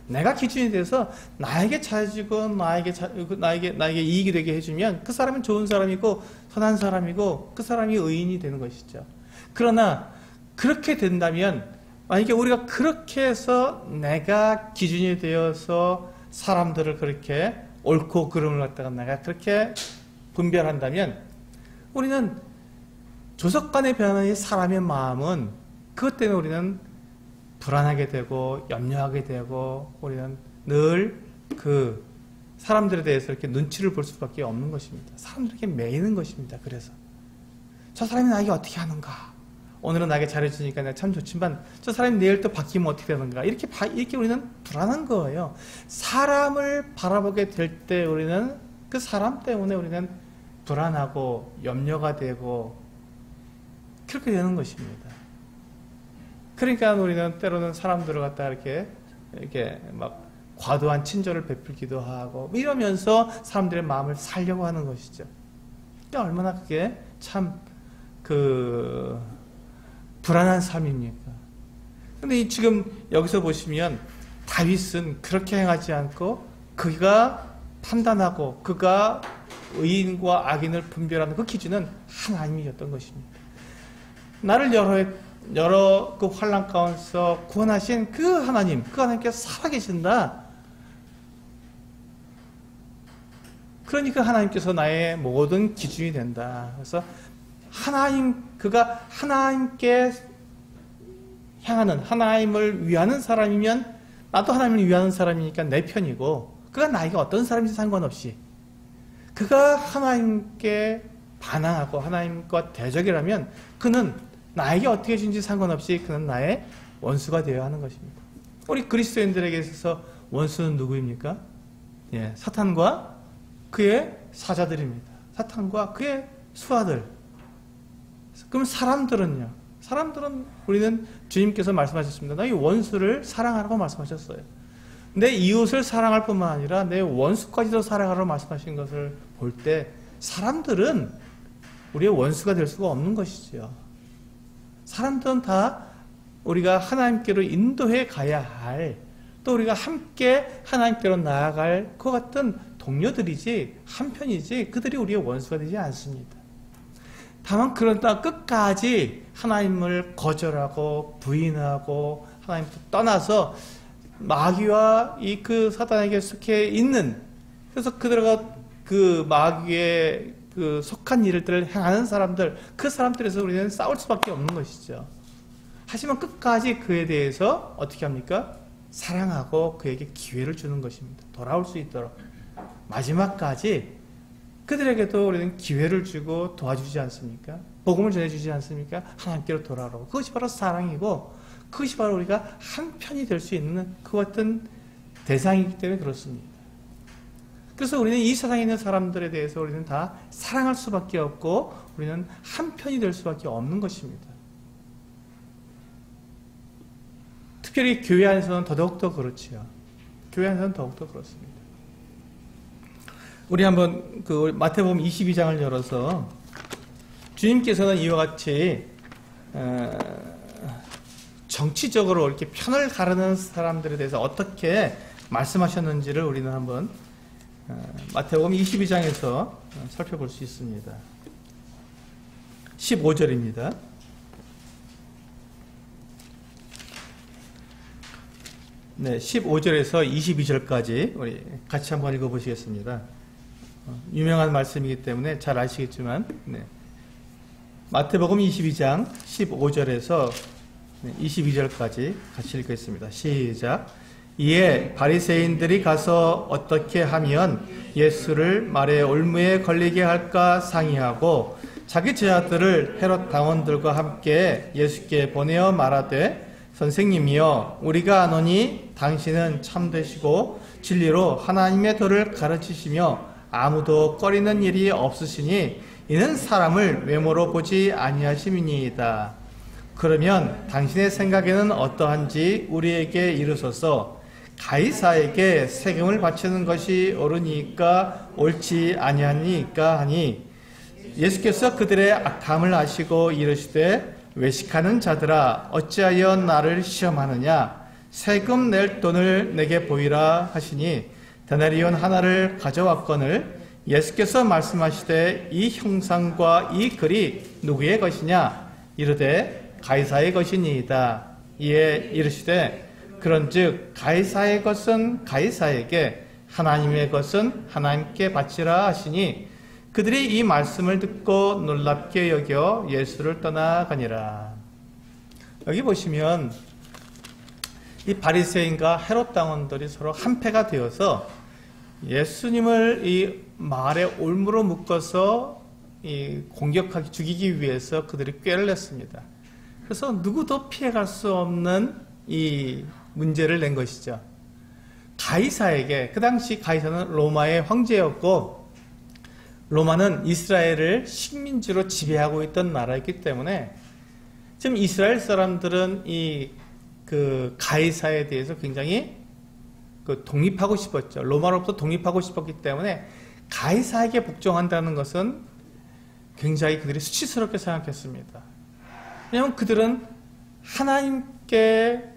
내가 기준이 돼서 나에게 잘해주고 나에게 이익이 되게 해주면 그 사람은 좋은 사람이고 선한 사람이고 그 사람이 의인이 되는 것이죠. 그러나 그렇게 된다면, 만약에 우리가 그렇게 해서 내가 기준이 되어서 사람들을 그렇게 옳고 그름을 갖다가 내가 그렇게 분별한다면, 우리는 조석간에 변하는 이 사람의 마음은 그것 때문에 우리는 불안하게 되고 염려하게 되고 우리는 늘 그 사람들에 대해서 이렇게 눈치를 볼 수밖에 없는 것입니다. 사람들에게 매이는 것입니다. 그래서 저 사람이 나에게 어떻게 하는가? 오늘은 나에게 잘해주니까 내가 참 좋지만 저 사람이 내일 또 바뀌면 어떻게 되는가? 이렇게 우리는 불안한 거예요. 사람을 바라보게 될 때 우리는 그 사람 때문에 우리는 불안하고 염려가 되고 그렇게 되는 것입니다. 그러니까 우리는 때로는 사람들을 갖다 이렇게 막 과도한 친절을 베풀기도 하고 이러면서 사람들의 마음을 살려고 하는 것이죠. 얼마나 그게 참 불안한 삶입니까? 근데 지금 여기서 보시면 다윗은 그렇게 행하지 않고 그가 판단하고 그가 의인과 악인을 분별하는 그 기준은 하나님이었던 것입니다. 나를 여러 그 환난 가운데서 구원하신 그 하나님께서 살아계신다. 그러니까 하나님께서 나의 모든 기준이 된다. 그래서 그가 하나님께 향하는, 하나님을 위하는 사람이면 나도 하나님을 위하는 사람이니까 내 편이고, 그가 나에게 어떤 사람인지 상관없이 그가 하나님께 반항하고 하나님과 대적이라면 그는 나에게 어떻게 해준지 상관없이 그는 나의 원수가 되어야 하는 것입니다. 우리 그리스도인들에게 있어서 원수는 누구입니까? 사탄과 그의 사자들입니다. 사탄과 그의 수하들. 그럼 사람들은요? 사람들은 우리는 주님께서 말씀하셨습니다. 너희 원수를 사랑하라고 말씀하셨어요. 내 이웃을 사랑할 뿐만 아니라 내 원수까지도 사랑하라고 말씀하신 것을 볼 때 사람들은 우리의 원수가 될 수가 없는 것이죠. 사람들은 다 우리가 하나님께로 인도해 가야 할, 또 우리가 함께 하나님께로 나아갈 것 같은 동료들이지 한편이지 그들이 우리의 원수가 되지 않습니다. 다만 그러다 끝까지 하나님을 거절하고 부인하고 하나님부터 떠나서 마귀와 그 사단에게 속해 있는, 그래서 그들과 그 마귀의 속한 일들을 행하는 사람들, 그 사람들에서 우리는 싸울 수밖에 없는 것이죠. 하지만 끝까지 그에 대해서 어떻게 합니까? 사랑하고 그에게 기회를 주는 것입니다. 돌아올 수 있도록 마지막까지 그들에게도 우리는 기회를 주고 도와주지 않습니까? 복음을 전해주지 않습니까? 하나님께로 돌아오라고. 그것이 바로 사랑이고 그것이 바로 우리가 한 편이 될 수 있는 그 같은 대상이기 때문에 그렇습니다. 그래서 우리는 이 세상에 있는 사람들에 대해서 우리는 다 사랑할 수밖에 없고 우리는 한 편이 될 수밖에 없는 것입니다. 특별히 교회 안에서는 더더욱더 그렇지요. 교회 안에서는 더욱더 그렇습니다. 우리 한번 그 마태복음 22장을 열어서 주님께서는 이와 같이 정치적으로 이렇게 편을 가르는 사람들에 대해서 어떻게 말씀하셨는지를 우리는 한번 마태복음 22장에서 살펴볼 수 있습니다. 15절입니다. 네, 15절에서 22절까지 우리 같이 한번 읽어보시겠습니다. 유명한 말씀이기 때문에 잘 아시겠지만 네. 마태복음 22장 15절에서 22절까지 같이 읽겠습니다. 시작. 이에 바리새인들이 가서 어떻게 하면 예수를 말의 올무에 걸리게 할까 상의하고 자기 제자들을 헤롯 당원들과 함께 예수께 보내어 말하되 선생님이여 우리가 아노니 당신은 참되시고 진리로 하나님의 도를 가르치시며 아무도 꺼리는 일이 없으시니 이는 사람을 외모로 보지 아니하심이니이다. 그러면 당신의 생각에는 어떠한지 우리에게 이르소서. 가이사에게 세금을 바치는 것이 옳으니까 옳지 아니하니까 하니 예수께서 그들의 악함을 아시고 이르시되 외식하는 자들아 어찌하여 나를 시험하느냐 세금 낼 돈을 내게 보이라 하시니 데나리온 하나를 가져왔거늘 예수께서 말씀하시되 이 형상과 이 글이 누구의 것이냐 이르되 가이사의 것이니이다. 이에 이르시되 그런즉 가이사의 것은 가이사에게 하나님의 것은 하나님께 바치라 하시니 그들이 이 말씀을 듣고 놀랍게 여겨 예수를 떠나가니라. 여기 보시면 이 바리새인과 헤롯 당원들이 서로 한패가 되어서 예수님을 이 말의 올무로 묶어서 공격하기 죽이기 위해서 그들이 꾀를 냈습니다. 그래서 누구도 피해갈 수 없는 이 문제를 낸 것이죠. 가이사에게, 그 당시 가이사는 로마의 황제였고 로마는 이스라엘을 식민지로 지배하고 있던 나라였기 때문에 지금 이스라엘 사람들은 그 가이사에 대해서 굉장히 독립하고 싶었죠. 로마로부터 독립하고 싶었기 때문에 가이사에게 복종한다는 것은 굉장히 그들이 수치스럽게 생각했습니다. 왜냐하면 그들은 하나님께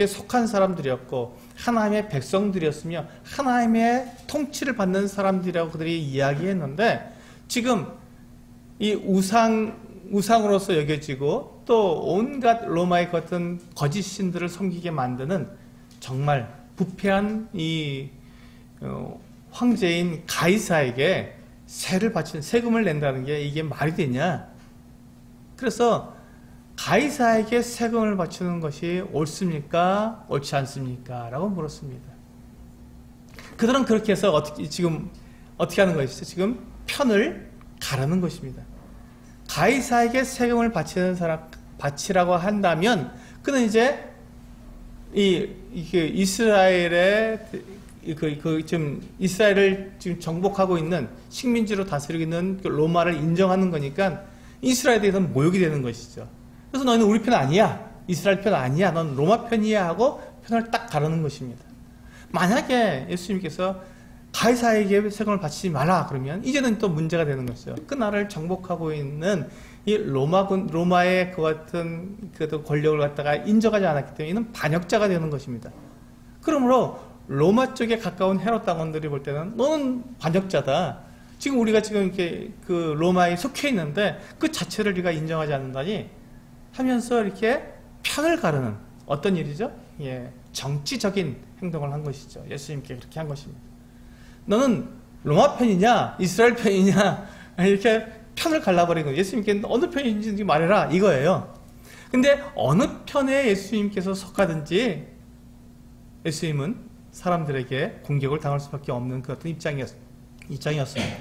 속한 사람들이었고 하나님의 백성들이었으며 하나님의 통치를 받는 사람들이라고 그들이 이야기했는데 지금 이 우상으로서 여겨지고 또 온갖 로마의 같은 거짓 신들을 섬기게 만드는 정말 부패한 이 황제인 가이사에게 세금을 낸다는 게 이게 말이 되냐? 그래서 가이사에게 세금을 바치는 것이 옳습니까? 옳지 않습니까? 라고 물었습니다. 그들은 그렇게 해서 지금 어떻게 하는 것이죠? 지금 편을 가르는 것입니다. 가이사에게 세금을 바치는 사람, 바치라고 한다면, 그는 이제, 이스라엘의, 지금, 이스라엘을 지금 정복하고 있는 식민지로 다스리고 있는 로마를 인정하는 거니까, 이스라엘에 대해서는 모욕이 되는 것이죠. 그래서 너희는 우리 편 아니야. 이스라엘 편 아니야. 넌 로마 편이야. 하고 편을 딱 가르는 것입니다. 만약에 예수님께서 가이사에게 세금을 바치지 마라 그러면 이제는 또 문제가 되는 것이죠. 그 나라를 정복하고 있는 이 로마의 그 같은 그 권력을 갖다가 인정하지 않았기 때문에 이는 반역자가 되는 것입니다. 그러므로 로마 쪽에 가까운 헤롯 당원들이 볼 때는 너는 반역자다. 지금 우리가 지금 이렇게 그 로마에 속해 있는데 그 자체를 네가 인정하지 않는다니 하면서 이렇게 편을 가르는 어떤 일이죠? 예, 정치적인 행동을 한 것이죠. 예수님께 그렇게 한 것입니다. 너는 로마 편이냐 이스라엘 편이냐 이렇게 편을 갈라버린 거예요. 예수님께 어느 편인지 말해라 이거예요. 근데 어느 편에 예수님께서 속하든지 예수님은 사람들에게 공격을 당할 수밖에 없는 그 어떤 입장이었습니다.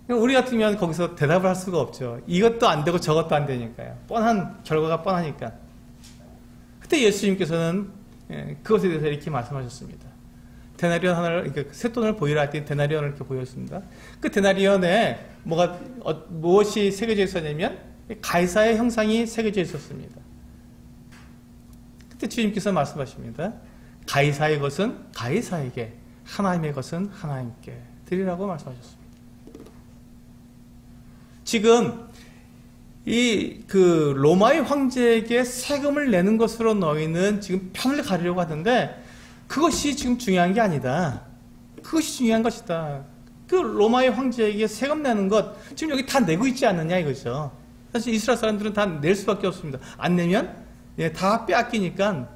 우리 같으면 거기서 대답을 할 수가 없죠. 이것도 안 되고 저것도 안 되니까요. 뻔한 결과가 뻔하니까. 그때 예수님께서는 그것에 대해서 이렇게 말씀하셨습니다. 데나리온 하나를, 그러니까 쇳돈을 보이라 할 때 데나리온을 이렇게 보였습니다. 그 데나리온에 무엇이 새겨져 있었냐면 가이사의 형상이 새겨져 있었습니다. 그때 주님께서 말씀하십니다. 가이사의 것은 가이사에게, 하나님의 것은 하나님께 드리라고 말씀하셨습니다. 지금 그 로마의 황제에게 세금을 내는 것으로 너희는 지금 편을 가리려고 하는데 그것이 지금 중요한 게 아니다. 그것이 중요한 것이다. 그 로마의 황제에게 세금 내는 것 지금 여기 다 내고 있지 않느냐 이거죠. 사실 이스라엘 사람들은 다 낼 수밖에 없습니다. 안 내면 다 빼앗기니까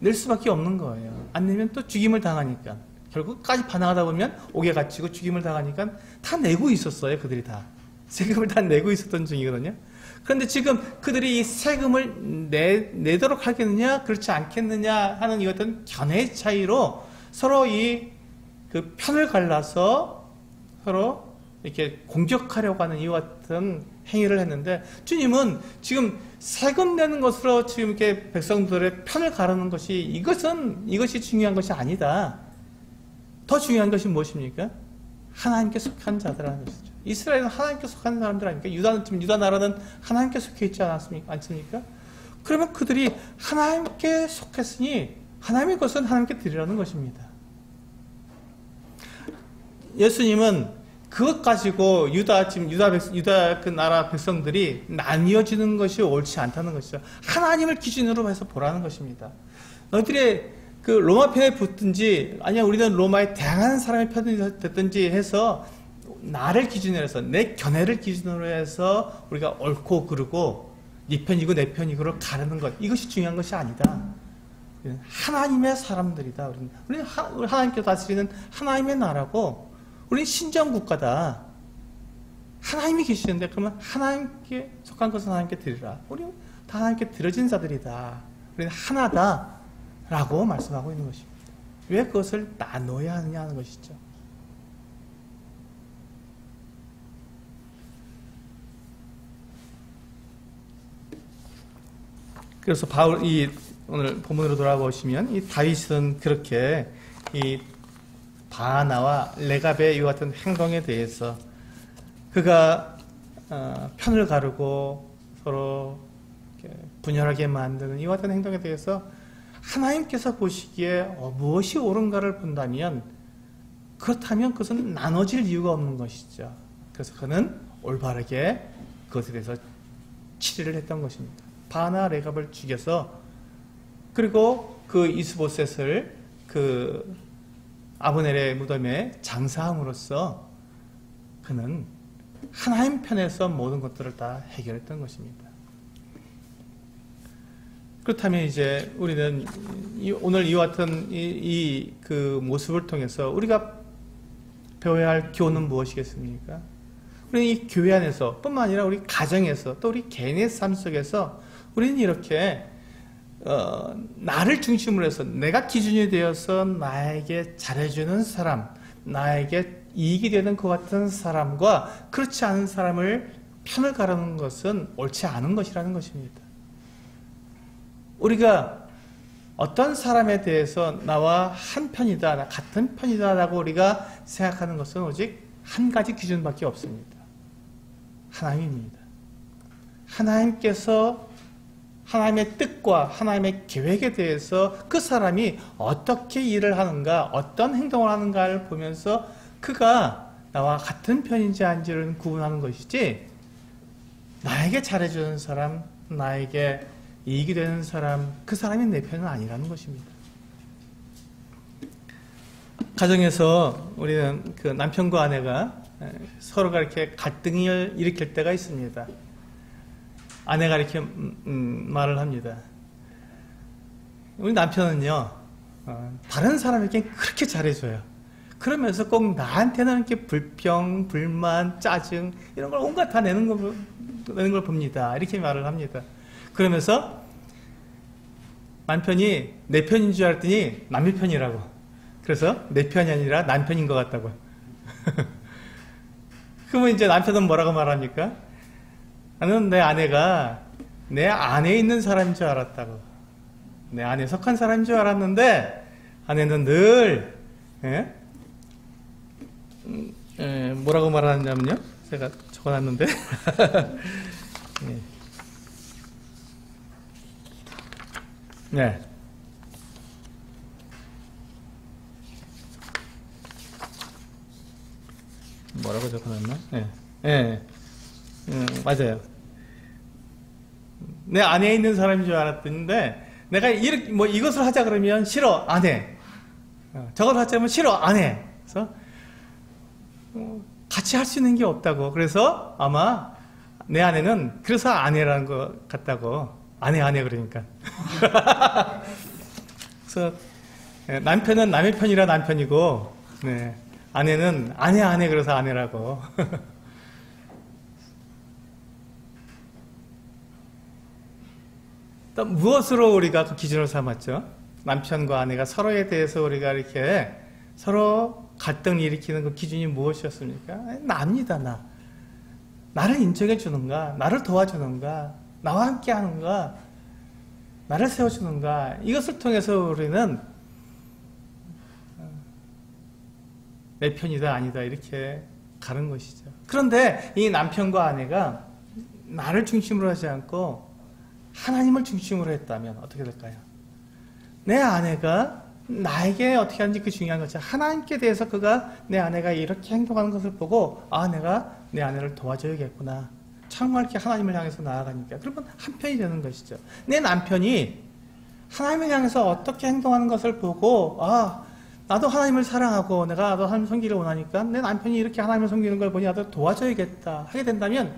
낼 수밖에 없는 거예요. 안 내면 또 죽임을 당하니까. 결국까지 반항하다 보면 옥에 갇히고 죽임을 당하니까 다 내고 있었어요. 그들이 다. 세금을 다 내고 있었던 중이거든요. 그런데 지금 그들이 이 세금을 내도록 하겠느냐 그렇지 않겠느냐 하는 이 어떤 견해의 차이로 서로 그 편을 갈라서 서로 이렇게 공격하려고 하는 이와 같은 행위를 했는데 주님은 지금 세금 내는 것으로 지금 이렇게 백성들의 편을 가르는 것이 이것이 중요한 것이 아니다. 더 중요한 것이 무엇입니까? 하나님께 속한 자들이라는 것이죠. 이스라엘은 하나님께 속한 사람들 아닙니까? 유다 나라는 하나님께 속해 있지 않습니까? 그러면 그들이 하나님께 속했으니 하나님의 것은 하나님께 드리라는 것입니다. 예수님은 그것 가지고 유다 그 나라 백성들이 나뉘어지는 것이 옳지 않다는 것이죠. 하나님을 기준으로 해서 보라는 것입니다. 너희들의 그 로마 편에 붙든지 아니야 우리는 로마에 다양한 사람의 편이 됐든지 해서 나를 기준으로 해서 내 견해를 기준으로 해서 우리가 옳고 그르고 네 편이고 내 편이고를 가르는 것 이것이 중요한 것이 아니다. 우리는 하나님의 사람들이다. 우리는 하나님께 다스리는 하나님의 나라고 우리는 신정국가다. 하나님이 계시는데 그러면 하나님께 속한 것은 하나님께 드리라. 우리는 다 하나님께 드려진 자들이다. 우리는 하나다 라고 말씀하고 있는 것입니다. 왜 그것을 나눠야 하느냐 하는 것이죠. 그래서 오늘 본문으로 돌아보시면 이 다윗은 그렇게 이 바나와 레갑의 이와 같은 행동에 대해서 그가 편을 가르고 서로 분열하게 만드는 이와 같은 행동에 대해서 하나님께서 보시기에 무엇이 옳은가를 본다면 그렇다면 그것은 나눠질 이유가 없는 것이죠. 그래서 그는 올바르게 그것에 대해서 치리를 했던 것입니다. 바나 레갑을 죽여서 그리고 그 이스보셋을 그 아브넬의 무덤에 장사함으로써 그는 하나님 편에서 모든 것들을 다 해결했던 것입니다. 그렇다면 이제 우리는 오늘 이와 같은 그 모습을 통해서 우리가 배워야 할 교훈은 무엇이겠습니까? 우리는 이 교회 안에서 뿐만 아니라 우리 가정에서 또 우리 개인의 삶 속에서 우리는 이렇게 나를 중심으로 해서 내가 기준이 되어서 나에게 잘해주는 사람, 나에게 이익이 되는 것 같은 사람과 그렇지 않은 사람을 편을 가르는 것은 옳지 않은 것이라는 것입니다. 우리가 어떤 사람에 대해서 나와 한 편이다, 나 같은 편이다 라고 우리가 생각하는 것은 오직 한 가지 기준밖에 없습니다. 하나님입니다. 하나님께서 하나님의 뜻과 하나님의 계획에 대해서 그 사람이 어떻게 일을 하는가, 어떤 행동을 하는가를 보면서 그가 나와 같은 편인지 아닌지를 구분하는 것이지 나에게 잘해주는 사람, 나에게 이익이 되는 사람, 그 사람이 내 편은 아니라는 것입니다. 가정에서 우리는 그 남편과 아내가 서로가 이렇게 갈등을 일으킬 때가 있습니다. 아내가 이렇게 말을 합니다. 우리 남편은요, 다른 사람에게 그렇게 잘해줘요. 그러면서 꼭 나한테는 이렇게 불평, 불만, 짜증 이런 걸 온갖 다 내는 걸 봅니다. 이렇게 말을 합니다. 그러면서 남편이 내 편인 줄 알았더니 남의 편이라고. 그래서 내 편이 아니라 남편인 것 같다고. 그러면 이제 남편은 뭐라고 말합니까? 나는 내 아내가 내 안에 있는 사람인 줄 알았다고. 내 안에 속한 사람인 줄 알았는데 아내는 늘 뭐라고 말하냐면요. 제가 적어놨는데 네. 뭐라고 적어놨나? 맞아요. 내 안에 있는 사람인 줄 알았는데 내가 이렇게 뭐 이것을 하자 그러면 싫어 안 해. 저걸 하자 면 싫어 안 해. 그래서 같이 할 수 있는 게 없다고. 그래서 아마 내 아내는 그래서 아내라는 것 같다고. 아내 그러니까. 그래서 남편은 남의 편이라 남편이고, 네. 아내는 아내 그래서 아내라고. 또 무엇으로 우리가 그 기준을 삼았죠? 남편과 아내가 서로에 대해서 우리가 이렇게 서로 갈등을 일으키는 그 기준이 무엇이었습니까? 나입니다, 나. 나를 인정해 주는가? 나를 도와주는가? 나와 함께 하는가? 나를 세워주는가? 이것을 통해서 우리는 내 편이다 아니다 이렇게 가는 것이죠. 그런데 이 남편과 아내가 나를 중심으로 하지 않고 하나님을 중심으로 했다면 어떻게 될까요? 내 아내가 나에게 어떻게 하는지 그 중요한 거죠. 하나님께 대해서 그가 내 아내가 이렇게 행동하는 것을 보고 내가 내 아내를 도와줘야겠구나. 정말 이렇게 하나님을 향해서 나아가니까 그러면 한편이 되는 것이죠. 내 남편이 하나님을 향해서 어떻게 행동하는 것을 보고 나도 하나님을 사랑하고 나도 하나님 섬기기를 원하니까 내 남편이 이렇게 하나님을 섬기는 걸 보니 나도 도와줘야겠다 하게 된다면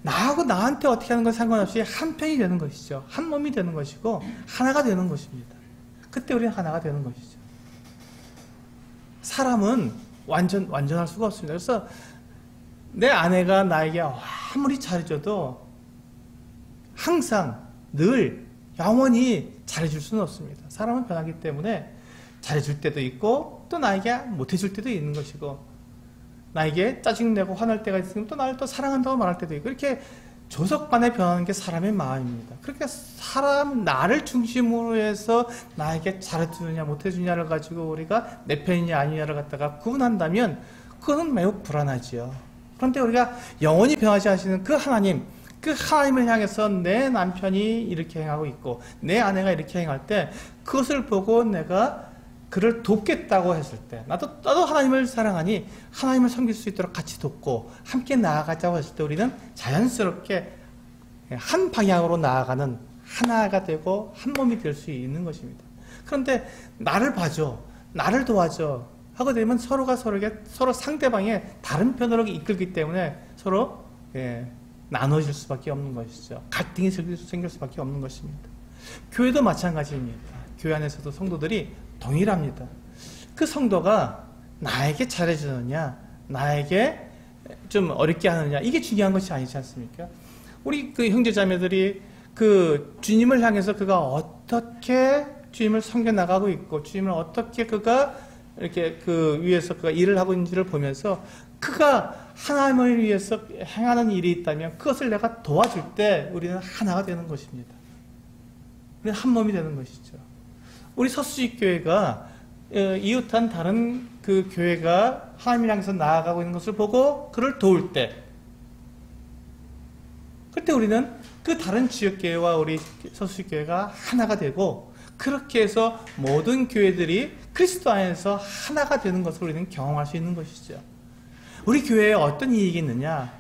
나하고 나한테 어떻게 하는 건 상관없이 한편이 되는 것이죠. 한 몸이 되는 것이고 하나가 되는 것입니다. 그때 우리는 하나가 되는 것이죠. 사람은 완전할 수가 없습니다. 그래서 내 아내가 나에게 아무리 잘해줘도 항상 늘 영원히 잘해줄 수는 없습니다. 사람은 변하기 때문에 잘해줄 때도 있고 또 나에게 못해줄 때도 있는 것이고 나에게 짜증내고 화날 때가 있으면 또 나를 또 사랑한다고 말할 때도 있고 이렇게 조석간에 변하는 게 사람의 마음입니다. 그렇게 나를 중심으로 해서 나에게 잘해주느냐 못해주느냐를 가지고 우리가 내 편이냐 아니냐를 갖다가 구분한다면 그거는 매우 불안하지요. 그런데 우리가 영원히 변하지 않으시는 그 하나님을 향해서 내 남편이 이렇게 행하고 있고 내 아내가 이렇게 행할 때 그것을 보고 내가 그를 돕겠다고 했을 때 나도 하나님을 사랑하니 하나님을 섬길 수 있도록 같이 돕고 함께 나아가자고 했을 때 우리는 자연스럽게 한 방향으로 나아가는 하나가 되고 한 몸이 될 수 있는 것입니다. 그런데 나를 봐줘, 나를 도와줘 하고 되면 서로가 서로 상대방의 다른 편으로 이끌기 때문에 서로 나눠질 수밖에 없는 것이죠. 갈등이 생길 수밖에 없는 것입니다. 교회도 마찬가지입니다. 교회 안에서도 성도들이 동일합니다. 그 성도가 나에게 잘해주느냐 나에게 좀 어렵게 하느냐 이게 중요한 것이 아니지 않습니까? 우리 그 형제자매들이 그 주님을 향해서 그가 어떻게 주님을 섬겨나가고 있고 주님을 어떻게 그가 이렇게 그 위에서 그가 일을 하고 있는지를 보면서 그가 하나님을 위해서 행하는 일이 있다면 그것을 내가 도와줄 때 우리는 하나가 되는 것입니다. 우리는 한 몸이 되는 것이죠. 우리 서수직 교회가 이웃한 다른 그 교회가 하나님을 향해서 나아가고 있는 것을 보고 그를 도울 때 그때 우리는 그 다른 지역교회와 우리 서수직 교회가 하나가 되고 그렇게 해서 모든 교회들이 그리스도 안에서 하나가 되는 것을 우리는 경험할 수 있는 것이죠. 우리 교회에 어떤 이익이 있느냐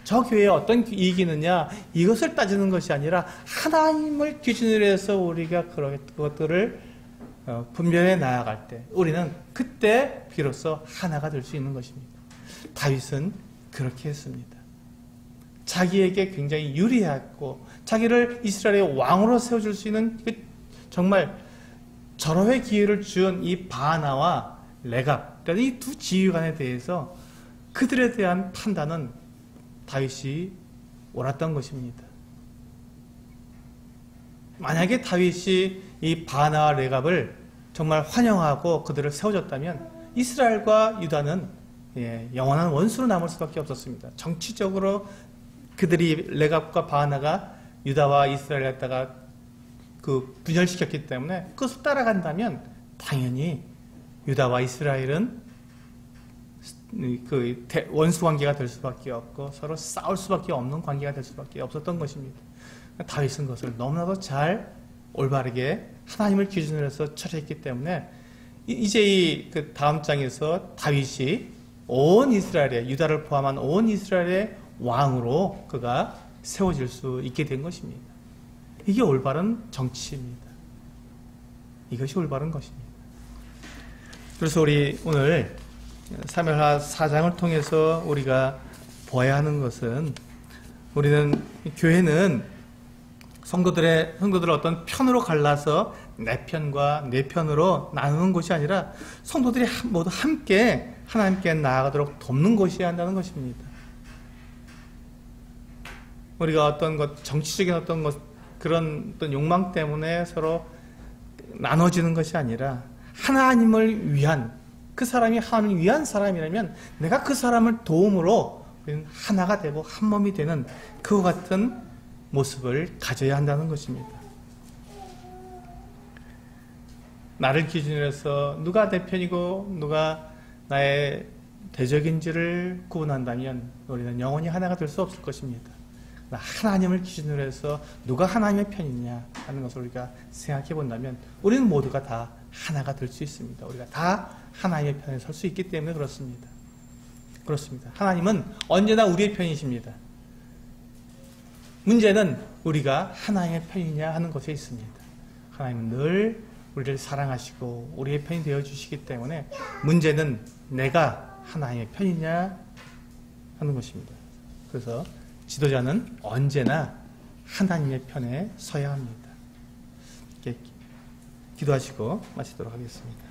저 교회에 어떤 이익이 있느냐 이것을 따지는 것이 아니라 하나님을 기준으로 해서 우리가 그것들을 분별해 나아갈 때 우리는 그때 비로소 하나가 될 수 있는 것입니다. 다윗은 그렇게 했습니다. 자기에게 굉장히 유리했고 자기를 이스라엘의 왕으로 세워줄 수 있는 정말 절호의 기회를 준 이 바나와 레갑 이 두 지휘관에 대해서 그들에 대한 판단은 다윗이 옳았던 것입니다. 만약에 다윗이 이 바나와 레갑을 정말 환영하고 그들을 세워줬다면 이스라엘과 유다는 영원한 원수로 남을 수밖에 없었습니다. 정치적으로 그들이 레갑과 바하나가 유다와 이스라엘을 갖다가 분열시켰기 때문에 그것을 따라간다면 당연히 유다와 이스라엘은 원수 관계가 될 수밖에 없고 서로 싸울 수밖에 없는 관계가 될 수밖에 없었던 것입니다. 다윗은 그것을 너무나도 잘 올바르게 하나님을 기준으로 해서 처리했기 때문에 이제 다음 장에서 다윗이 온 이스라엘의 유다를 포함한 온 이스라엘의 왕으로 그가 세워질 수 있게 된 것입니다. 이게 올바른 정치입니다. 이것이 올바른 것입니다. 그래서 우리 오늘 사무엘하 4장을 통해서 우리가 보아야 하는 것은 우리는 교회는 성도들을 어떤 편으로 갈라서 내 편과 내 편으로 나누는 것이 아니라 성도들이 모두 함께 하나님께 나아가도록 돕는 것이어야 한다는 것입니다. 우리가 어떤 것, 정치적인 어떤 것, 그런 어떤 욕망 때문에 서로 나눠지는 것이 아니라 하나님을 위한, 그 사람이 하나님을 위한 사람이라면 내가 그 사람을 도움으로 하나가 되고 한 몸이 되는 그와 같은 모습을 가져야 한다는 것입니다. 나를 기준으로 해서 누가 내 편이고 누가 나의 대적인지를 구분한다면 우리는 영원히 하나가 될 수 없을 것입니다. 하나님을 기준으로 해서 누가 하나님의 편이냐 하는 것을 우리가 생각해 본다면 우리는 모두가 다 하나가 될 수 있습니다. 우리가 다 하나님의 편에 설 수 있기 때문에 그렇습니다. 하나님은 언제나 우리의 편이십니다. 문제는 우리가 하나님의 편이냐 하는 것에 있습니다. 하나님은 늘 우리를 사랑하시고 우리의 편이 되어주시기 때문에 문제는 내가 하나님의 편이냐 하는 것입니다. 그래서 지도자는 언제나 하나님의 편에 서야 합니다. 기도하시고 마치도록 하겠습니다.